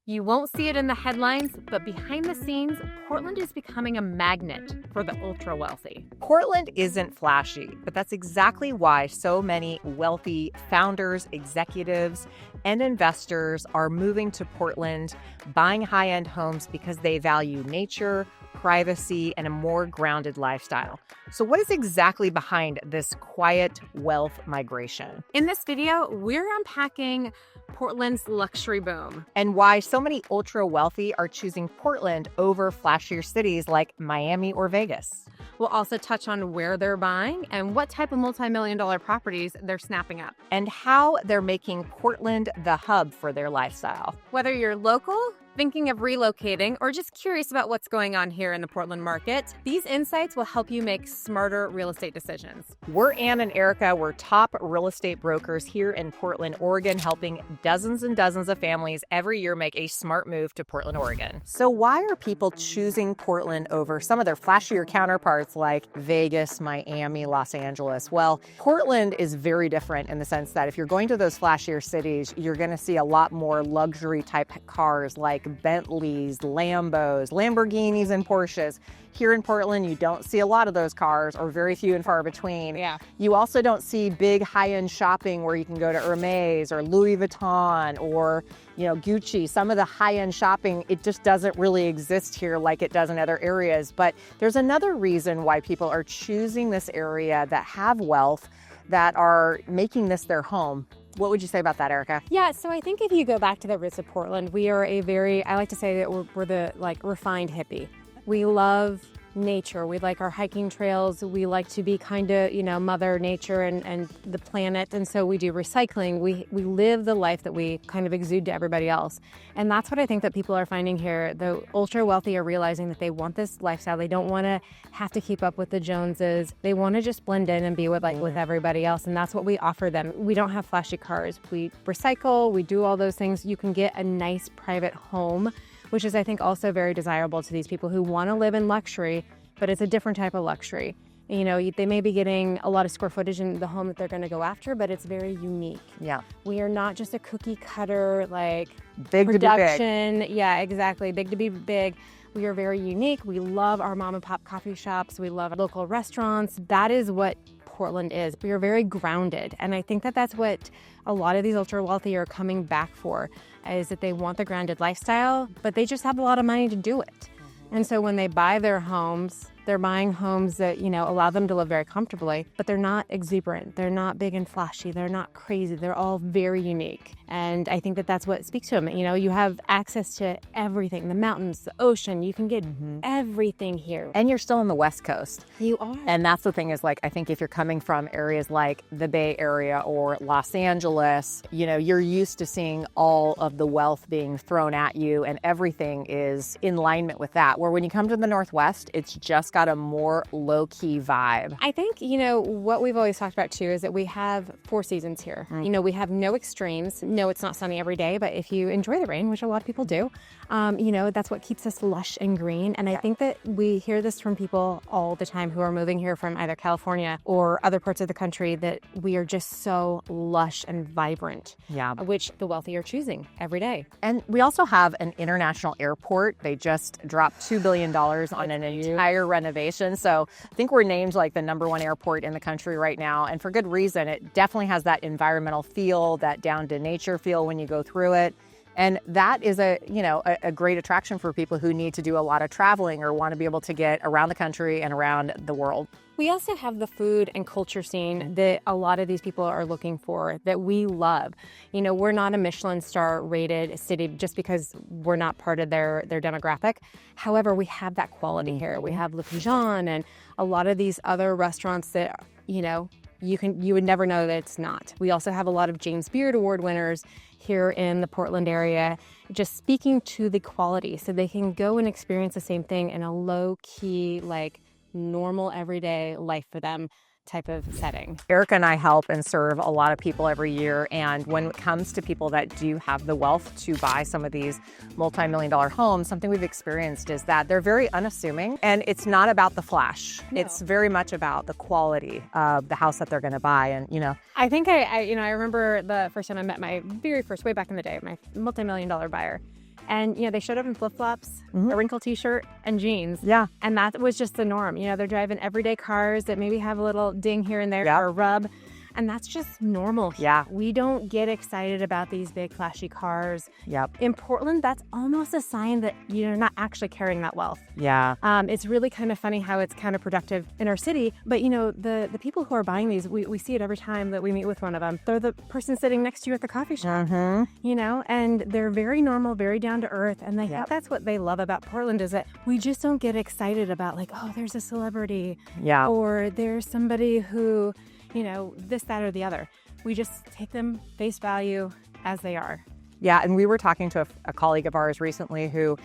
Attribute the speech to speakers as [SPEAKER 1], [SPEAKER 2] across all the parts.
[SPEAKER 1] You won't see it in the headlines, but behind the scenes, Portland is becoming a magnet for the ultra wealthy.
[SPEAKER 2] Portland isn't flashy, but that's exactly why so many wealthy founders, executives, and investors are moving to Portland, buying high-end homes because they value nature, privacy, and a more grounded lifestyle. So what is exactly behind this quiet wealth migration?
[SPEAKER 1] In this video, we're unpacking Portland's luxury boom
[SPEAKER 2] and why so many ultra wealthy are choosing Portland over flashier cities like Miami or Vegas.
[SPEAKER 1] We'll also touch on where they're buying and what type of multi-million-dollar properties they're snapping up.
[SPEAKER 2] And how they're making Portland the hub for their lifestyle.
[SPEAKER 1] Whether you're local, thinking of relocating, or just curious about what's going on here in the Portland market, these insights will help you make smarter real estate decisions.
[SPEAKER 2] We're Ann and Erica. We're top real estate brokers here in Portland, Oregon, helping dozens and dozens of families every year make a smart move to Portland, Oregon. So why are people choosing Portland over some of their flashier counterparts like Vegas, Miami, Los Angeles? Well, Portland is very different in the sense that if you're going to those flashier cities, you're going to see a lot more luxury type cars like Bentleys, Lambos, Lamborghinis, and Porsches. Here in Portland, you don't see a lot of those cars, or very few and far between.
[SPEAKER 1] Yeah.
[SPEAKER 2] You also don't see big high-end shopping where you can go to Hermes or Louis Vuitton or, Gucci. Some of the high-end shopping, it just doesn't really exist here like it does in other areas. But there's another reason why people are choosing this area that have wealth, that are making this their home. What would you say about that, Erica?
[SPEAKER 3] Yeah, so I think if you go back to the roots of Portland, we are I like to say that we're the refined hippie. We love nature. We like our hiking trails. We like to be kind of, Mother Nature and the planet. And so we do recycling. We live the life that we kind of exude to everybody else. And that's what I think that people are finding here. The ultra wealthy are realizing that they want this lifestyle. They don't want to have to keep up with the Joneses. They want to just blend in and be with everybody else. And that's what we offer them. We don't have flashy cars. We recycle. We do all those things. You can get a nice private home, which is, I think, also very desirable to these people who want to live in luxury, but it's a different type of luxury. They may be getting a lot of square footage in the home that they're going to go after, but it's very unique.
[SPEAKER 2] Yeah.
[SPEAKER 3] We are not just a cookie cutter,
[SPEAKER 2] big
[SPEAKER 3] production.
[SPEAKER 2] To be big.
[SPEAKER 3] Yeah, exactly. Big to be big. We are very unique. We love our mom and pop coffee shops. We love local restaurants. That is what Portland is. We are very grounded. And I think that that's what a lot of these ultra wealthy are coming back for, is that they want the grounded lifestyle, but they just have a lot of money to do it. And so when they buy their homes, they're buying homes that, allow them to live very comfortably, but they're not exuberant. They're not big and flashy. They're not crazy. They're all very unique. And I think that that's what speaks to them. You have access to everything, the mountains, the ocean. You can get everything here.
[SPEAKER 2] And you're still on the West Coast.
[SPEAKER 3] You are.
[SPEAKER 2] And that's the thing is, I think if you're coming from areas like the Bay Area or Los Angeles, you're used to seeing all of the wealth being thrown at you and everything is in alignment with that. Where when you come to the Northwest, it's just got a more low-key vibe.
[SPEAKER 3] I think, what we've always talked about too is that we have 4 seasons here. We have no extremes. No, it's not sunny every day, but if you enjoy the rain, which a lot of people do, that's what keeps us lush and green. And I think that we hear this from people all the time who are moving here from either California or other parts of the country, that we are just so lush and vibrant, which the wealthy are choosing every day.
[SPEAKER 2] And we also have an international airport. They just dropped $2 billion on an entire renovation. So I think we're named the #1 airport in the country right now. And for good reason. It definitely has that environmental feel, that down to nature feel when you go through it. And that is a great attraction for people who need to do a lot of traveling or want to be able to get around the country and around the world.
[SPEAKER 3] We also have the food and culture scene that a lot of these people are looking for, that we love. We're not a Michelin star rated city just because we're not part of their demographic. However, we have that quality here. We have Le Pigeon and a lot of these other restaurants that, you would never know that it's not. We also have a lot of James Beard Award winners here in the Portland area, just speaking to the quality so they can go and experience the same thing in a low-key, normal everyday life for them type of setting.
[SPEAKER 2] Erica and I help and serve a lot of people every year. And when it comes to people that do have the wealth to buy some of these multi-million-dollar homes, something we've experienced is that they're very unassuming, and it's not about the flash. No. It's very much about the quality of the house that they're going to buy. And,
[SPEAKER 3] I think I remember the first time I met my very first, way back in the day, my multi-million-dollar buyer. And, they showed up in flip-flops, a wrinkled t-shirt, and jeans.
[SPEAKER 2] Yeah.
[SPEAKER 3] And that was just the norm. They're driving everyday cars that maybe have a little ding here and there or a rub. And that's just normal here.
[SPEAKER 2] Yeah.
[SPEAKER 3] We don't get excited about these big flashy cars.
[SPEAKER 2] Yep.
[SPEAKER 3] In Portland, that's almost a sign that you're not actually carrying that wealth.
[SPEAKER 2] Yeah.
[SPEAKER 3] It's really kind of funny how it's counterproductive in our city. But, the people who are buying these, we see it every time that we meet with one of them. They're the person sitting next to you at the coffee shop, and they're very normal, very down to earth. And I think that's what they love about Portland is that we just don't get excited about like, oh, there's a celebrity.
[SPEAKER 2] Yeah.
[SPEAKER 3] Or there's somebody who, this, that, or the other. We just take them face value as they are.
[SPEAKER 2] Yeah, and we were talking to a colleague of ours recently who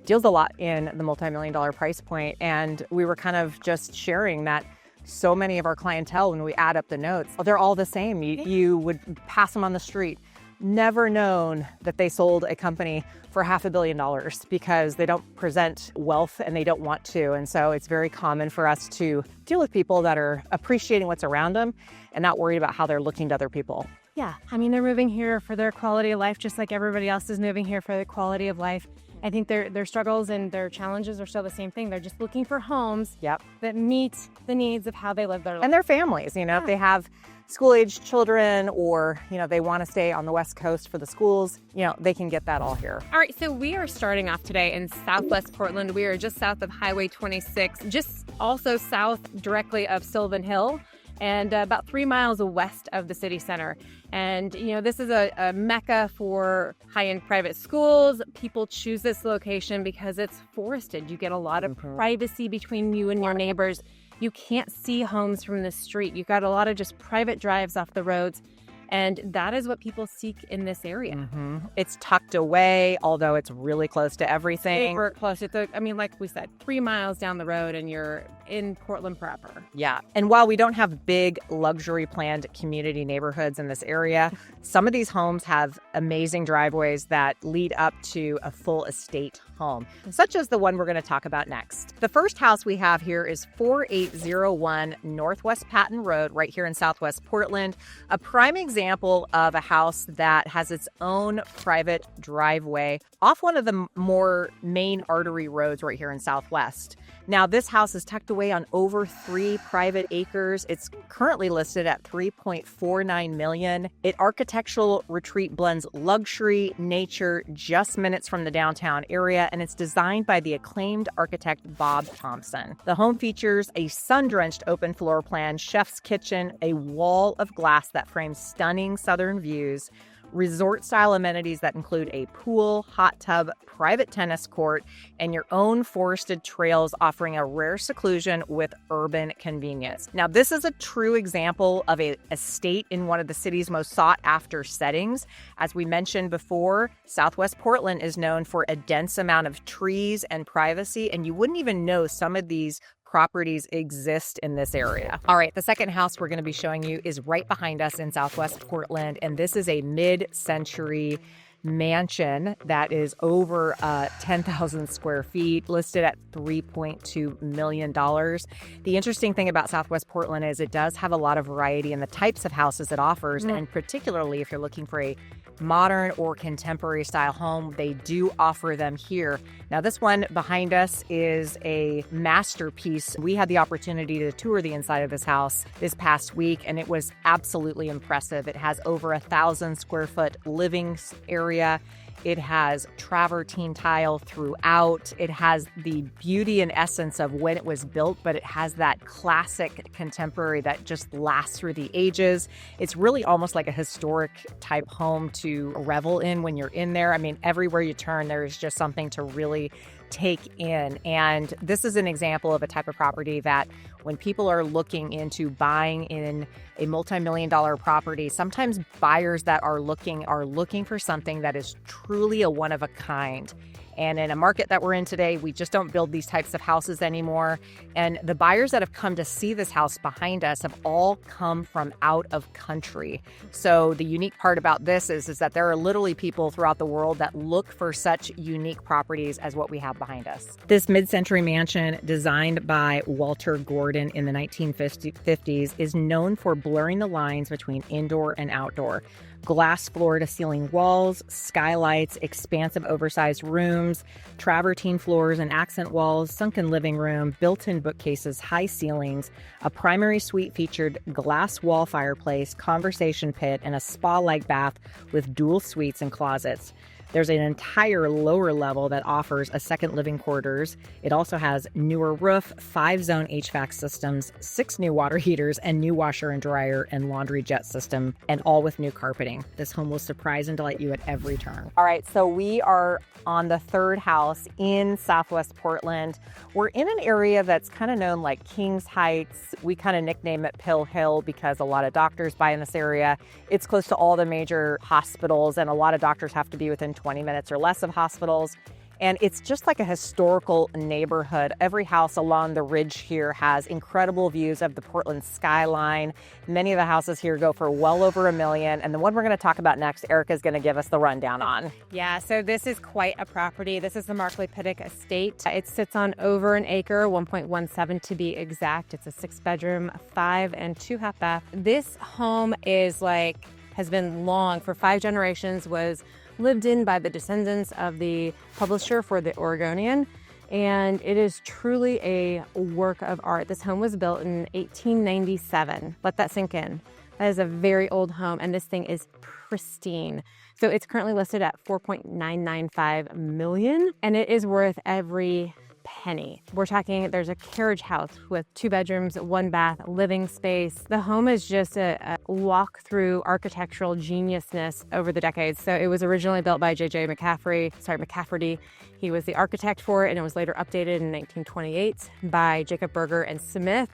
[SPEAKER 2] deals a lot in the multi-million-dollar price point, and we were kind of just sharing that so many of our clientele, when we add up the notes, they're all the same. You would pass them on the street, never known that they sold a company for $500 million because they don't present wealth and they don't want to. And so it's very common for us to deal with people that are appreciating what's around them and not worried about how they're looking to other people.
[SPEAKER 3] Yeah, they're moving here for their quality of life, just like everybody else is moving here for their quality of life. I think their struggles and their challenges are still the same thing. They're just looking for homes that meet the needs of how they live their life.
[SPEAKER 2] And their families, if they have school-aged children or, they want to stay on the West Coast for the schools, they can get that all here.
[SPEAKER 1] All right, so we are starting off today in Southwest Portland. We are just south of Highway 26, just also south directly of Sylvan Hill, and about 3 miles west of the city center. And, this is a mecca for high-end private schools. People choose this location because it's forested. You get a lot of privacy between you and your neighbors. You can't see homes from the street. You've got a lot of just private drives off the roads. And that is what people seek in this area.
[SPEAKER 2] It's tucked away, although it's really close to everything.
[SPEAKER 1] We're close. It's like we said, 3 miles down the road and you're in Portland proper.
[SPEAKER 2] Yeah. And while we don't have big luxury planned community neighborhoods in this area, some of these homes have amazing driveways that lead up to a full estate home, such as the one we're going to talk about next. The first house we have here is 4801 Northwest Patton Road, right here in Southwest Portland. A prime example of a house that has its own private driveway off one of the more main artery roads right here in Southwest. Now, this house is tucked away on over 3 private acres. It's currently listed at $3.49 million. It architectural retreat blends luxury, nature, just minutes from the downtown area, and it's designed by the acclaimed architect Bob Thompson. The home features a sun-drenched open floor plan, chef's kitchen, a wall of glass that frames stunning southern views, resort-style amenities that include a pool, hot tub, private tennis court, and your own forested trails offering a rare seclusion with urban convenience. Now, this is a true example of an estate in one of the city's most sought-after settings. As we mentioned before, Southwest Portland is known for a dense amount of trees and privacy, and you wouldn't even know some of these properties exist in this area. All right, the second house we're going to be showing you is right behind us in Southwest Portland, and this is a mid-century mansion that is over 10,000 square feet, listed at $3.2 million. The interesting thing about Southwest Portland is it does have a lot of variety in the types of houses it offers, and particularly if you're looking for a modern or contemporary style home, they do offer them here. Now, this one behind us is a masterpiece. We had the opportunity to tour the inside of this house this past week, and it was absolutely impressive. It has over 1,000 square foot living area. It has travertine tile throughout. It has the beauty and essence of when it was built, but it has that classic contemporary that just lasts through the ages. It's really almost like a historic type home to revel in when you're in there. I mean, everywhere you turn, there's just something to really take in. And this is an example of a type of property that when people are looking into buying in a multi-million-dollar property, sometimes buyers that are looking for something that is truly a one-of-a-kind. And in a market that we're in today, we just don't build these types of houses anymore. And the buyers that have come to see this house behind us have all come from out of country. So the unique part about this is that there are literally people throughout the world that look for such unique properties as what we have behind us. This mid-century mansion, designed by Walter Gordon in the 1950s, is known for blurring the lines between indoor and outdoor. Glass floor-to-ceiling walls, skylights, expansive oversized rooms, travertine floors and accent walls, sunken living room, built-in bookcases, high ceilings. A primary suite featured glass wall fireplace, conversation pit, and a spa-like bath with dual suites and closets. There's an entire lower level that offers a second living quarters. It also has newer roof, 5-zone HVAC systems, 6 new water heaters, and new washer and dryer and laundry jet system, and all with new carpeting. This home will surprise and delight you at every turn. All right, so we are on the third house in Southwest Portland. We're in an area that's kind of known like Kings Heights. We kind of nickname it Pill Hill because a lot of doctors buy in this area. It's close to all the major hospitals, and a lot of doctors have to be within 20 minutes or less of hospitals. And it's just like a historical neighborhood. Every house along the ridge here has incredible views of the Portland skyline. Many of the houses here go for well over $1 million. And the one we're going to talk about next, Erica's going to give us the rundown on.
[SPEAKER 3] Yeah, so this is quite a property. This is the Markley Pittock Estate. It sits on over an acre, 1.17 to be exact. It's a 6-bedroom, 5 and 2.5 bath. This home has been long for 5 generations, was lived in by the descendants of the publisher for the Oregonian, and it is truly a work of art. This home was built in 1897. Let that sink in. That is a very old home, and this thing is pristine. So it's currently listed at $4.995 million, and it is worth every penny. We're talking, there's a carriage house with 2 bedrooms, 1 bath, living space. The home is just a walk through architectural geniusness over the decades. So it was originally built by McCafferty. He was the architect for it, and it was later updated in 1928 by Jacob Berger and Smith.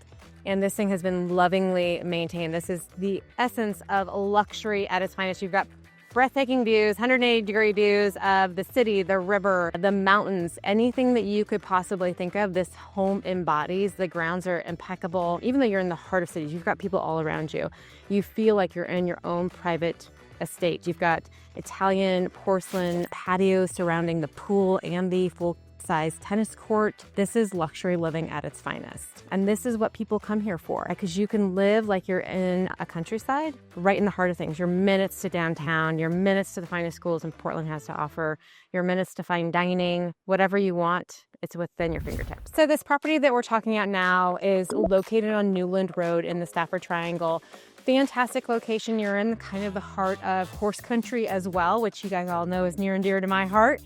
[SPEAKER 3] And this thing has been lovingly maintained. This is the essence of luxury at its finest. You've got breathtaking views, 180-degree views of the city, the river, the mountains, anything that you could possibly think of, this home embodies. The grounds are impeccable. Even though you're in the heart of cities, you've got people all around you. You feel like you're in your own private estate. You've got Italian porcelain patios surrounding the pool and the full-size tennis court. This is luxury living at its finest. And this is what people come here for, because you can live like you're in a countryside, right in the heart of things. You're minutes to downtown, you're minutes to the finest schools in Portland has to offer, your minutes to fine dining, whatever you want, it's within your fingertips. So this property that we're talking about now is located on Newland Road in the Stafford Triangle. Fantastic location. You're in kind of the heart of horse country as well, which you guys all know is near and dear to my heart.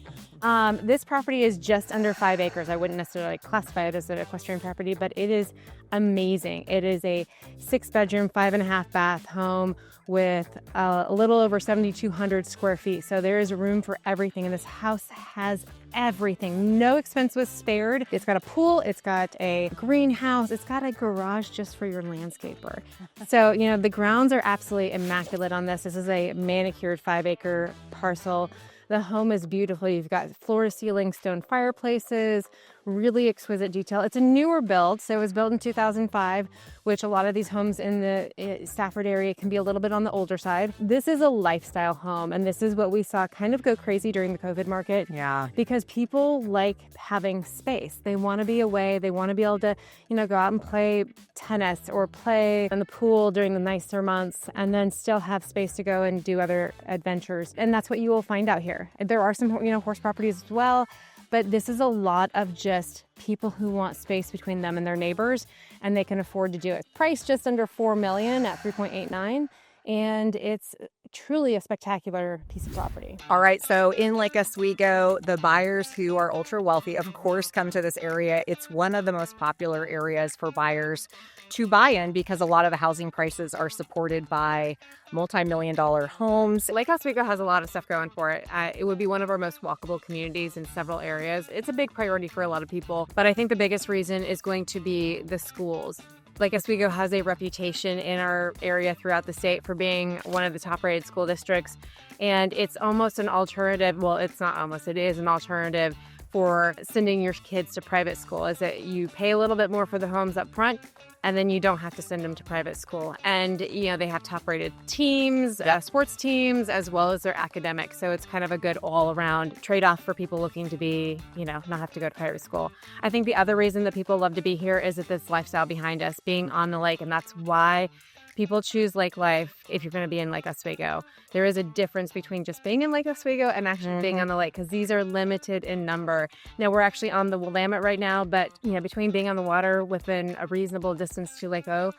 [SPEAKER 3] This property is just under 5 acres. I wouldn't necessarily classify it as an equestrian property, but it is amazing. It is a 6-bedroom, 5.5 bath home with a little over 7,200 square feet. So there is room for everything. And this house has everything. No expense was spared. It's got a pool, it's got a greenhouse, it's got a garage just for your landscaper. So, the grounds are absolutely immaculate on this. This is a manicured 5-acre parcel. The home is beautiful. You've got floor-to-ceiling stone fireplaces, really exquisite detail. It's a newer build, so it was built in 2005, which a lot of these homes in the Stafford area can be a little bit on the older side. This is a lifestyle home, and this is what we saw kind of go crazy during the COVID market.
[SPEAKER 2] Yeah.
[SPEAKER 3] Because people like having space. They want to be away. They want to be able to, go out and play tennis or play in the pool during the nicer months, and then still have space to go and do other adventures. And that's what you will find out here. There are some, horse properties as well, but this is a lot of just people who want space between them and their neighbors, and they can afford to do it. Priced just under $4 million at 3.89, and it's truly a spectacular piece of property.
[SPEAKER 2] All right, so in Lake Oswego, the buyers who are ultra wealthy, of course, come to this area. It's one of the most popular areas for buyers to buy in because a lot of the housing prices are supported by multi-million-dollar homes.
[SPEAKER 1] Lake Oswego has a lot of stuff going for it. It would be one of our most walkable communities in several areas. It's a big priority for a lot of people, but I think the biggest reason is going to be the schools. Lake Oswego has a reputation in our area throughout the state for being one of the top-rated school districts, and it's almost an alternative. Well, it's not almost, it is an alternative for sending your kids to private school, is that you pay a little bit more for the homes up front, and then you don't have to send them to private school. And, they have top-rated teams, sports teams, as well as their academics. So it's kind of a good all-around trade-off for people looking to be, not have to go to private school. I think the other reason that people love to be here is that this lifestyle behind us, being on the lake, and that's why People choose lake life if you're going to be in Lake Oswego. There is a difference between just being in Lake Oswego and actually being on the lake, because these are limited in number. Now, we're actually on the Willamette right now, but between being on the water within a reasonable distance to Lake O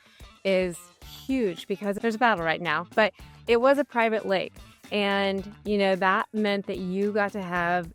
[SPEAKER 1] is huge because there's a battle right now. But it was a private lake. And, that meant that you got to have,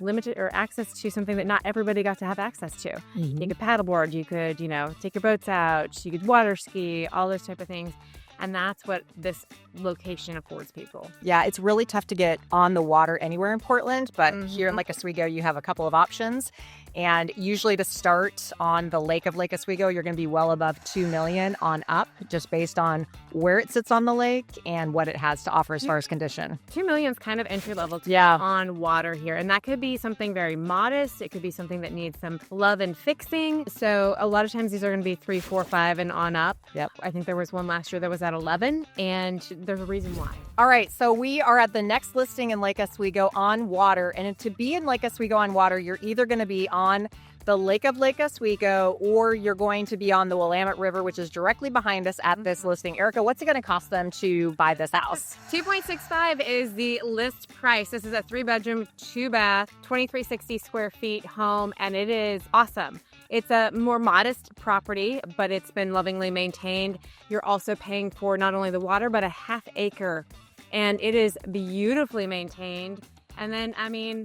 [SPEAKER 1] limited or access to something that not everybody got to have access to. You could paddleboard, you could, take your boats out, you could water ski, all those type of things. And that's what this location affords people.
[SPEAKER 2] Yeah, it's really tough to get on the water anywhere in Portland, but here in Lake Oswego, you have a couple of options. And usually to start on the lake of Lake Oswego, you're going to be well above $2 million on up, just based on where it sits on the lake and what it has to offer as far as condition.
[SPEAKER 1] $2 million is kind of entry level on water here. And that could be something very modest. It could be something that needs some love and fixing. So a lot of times these are going to be 3, 4, 5 and on up.
[SPEAKER 2] Yep.
[SPEAKER 1] I think there was one last year that was at 11, and there's a reason why.
[SPEAKER 2] All right, so we are at the next listing in Lake Oswego on water. And to be in Lake Oswego on water, you're either going to be on the lake of Lake Oswego, or you're going to be on the Willamette River, which is directly behind us at this listing. Erica, what's it going to cost them to buy this house?
[SPEAKER 1] $2.65 is the list price. This is a 3-bedroom, 2-bath, 2,360 square feet home, and it is awesome. It's a more modest property, but it's been lovingly maintained. You're also paying for not only the water, but a half acre, and it is beautifully maintained. And then,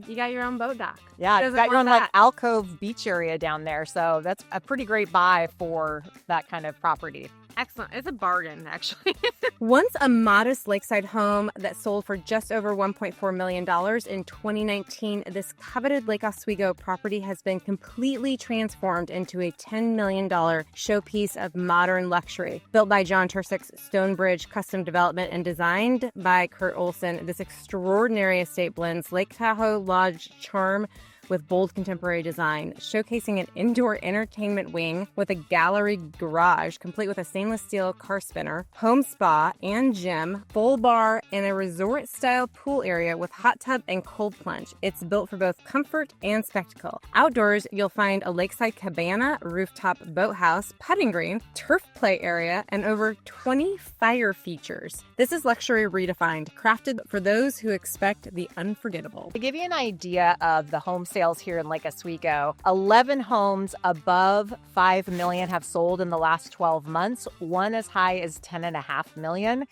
[SPEAKER 1] you got your own boat dock.
[SPEAKER 2] Yeah, you got your own alcove beach area down there. So that's a pretty great buy for that kind of property.
[SPEAKER 1] Excellent. It's a bargain, actually. Once a modest lakeside home that sold for just over $1.4 million in 2019, this coveted Lake Oswego property has been completely transformed into a $10 million showpiece of modern luxury. Built by John Tursick's Stonebridge Custom Development and designed by Kurt Olson, this extraordinary estate blends Lake Tahoe Lodge charm with bold contemporary design, showcasing an indoor entertainment wing with a gallery garage, complete with a stainless steel car spinner, home spa and gym, full bar, and a resort-style pool area with hot tub and cold plunge. It's built for both comfort and spectacle. Outdoors, you'll find a lakeside cabana, rooftop boathouse, putting green, turf play area, and over 20 fire features. This is luxury redefined, crafted for those who expect the unforgettable.
[SPEAKER 2] To give you an idea of the home sales here in Lake Oswego, 11 homes above $5 million have sold in the last 12 months, one as high as $10.5 million,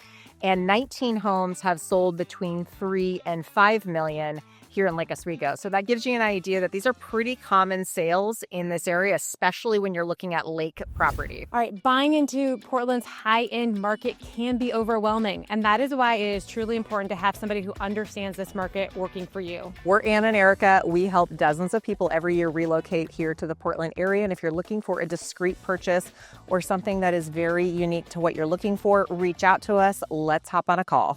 [SPEAKER 2] and 19 homes have sold between $3 and $5 million here in Lake Oswego. So that gives you an idea that these are pretty common sales in this area, especially when you're looking at lake property.
[SPEAKER 3] All right, buying into Portland's high-end market can be overwhelming, and that is why it is truly important to have somebody who understands this market working for you.
[SPEAKER 2] We're Ann and Erica. We help dozens of people every year relocate here to the Portland area, and if you're looking for a discreet purchase or something that is very unique to what you're looking for, reach out to us. Let's hop on a call.